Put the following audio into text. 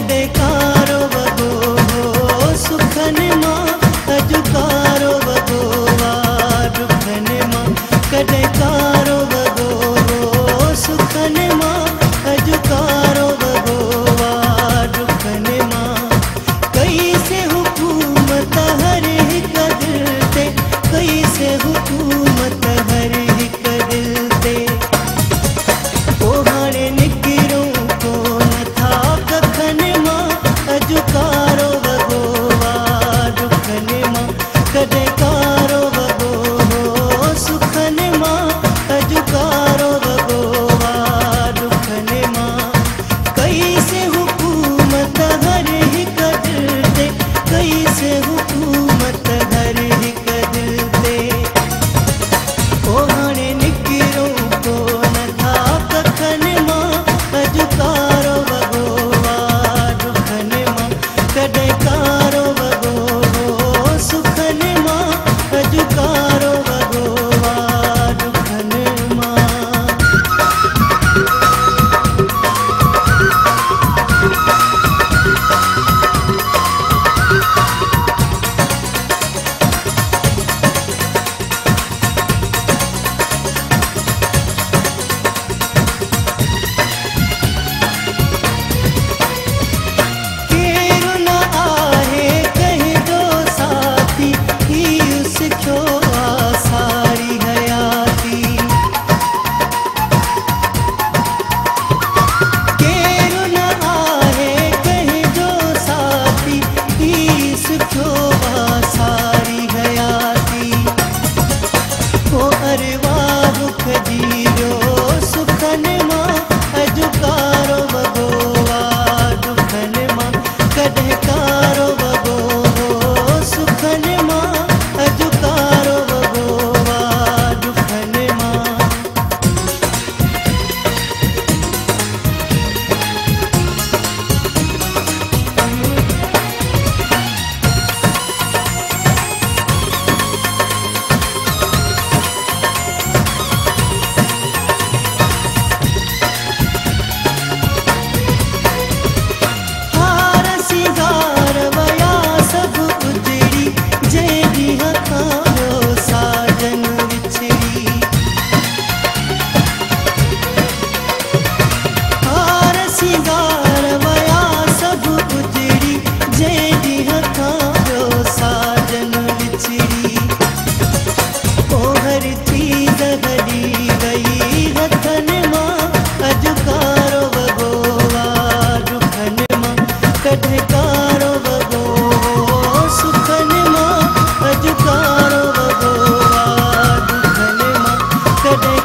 कॾहिं कारो वॻो हो सुखनि मां अॼु कारो वॻो आहे दुखनि मां कॾहिं कारो वॻो हो सुखनि मां अॼु कारो वॻो आहे दुखनि मां कई से हुकूमत हर हिक दिल ते कई से हुकूमत हर हिक दिल ते पोइ हाणे निकिरूं कोन था कखनि मां अॼु कारो वॻो आहे दुखनि मां कॾहिं कारो वॻो हो सुखनि मां अॼु कारो वॻो आहे दुखनि मां कई से हुकूमत हर हिक दिल ते कई से हुकूमत हर हिक दिल ते पोइ हाणे निकिरूं कोन था कखनि मां अॼु कारो वॻो आहे दुखनि मां कॾहिं कारो वॻो हो सुखनि मां अॼु कारो वॻो आहे दुखनि मां केरु न आहे कंहिंजो साथी हीउ सिखियो आहे सारी हयाती केरु न आहे कंहिंजो साथी हीउ सिखियो आहे सारी हयाती पोइ अरवाह खजीरो सुखनि मां अॼु कारो वॻो आहे दुखनि मां कॾहिं कारो वॻो हो सुखनि मां अॼु कारो वॻो आहे दुखनि मां हार सिंगार वया सभु उजड़ी जंहिं ॾींहं खां हो साजन विछड़ी हार सिंगार वया सभु उजड़ी जंहिं ॾींहं खां हो साजन विछड़ी पोइ हर चीज़ हली वई हथनि मां अॼु कारो वॻो आहे दुखनि मां कॾहिं कारो वॻो हो सुखनि मां अॼु कारो वॻो आहे दुखनि मां कॾहिं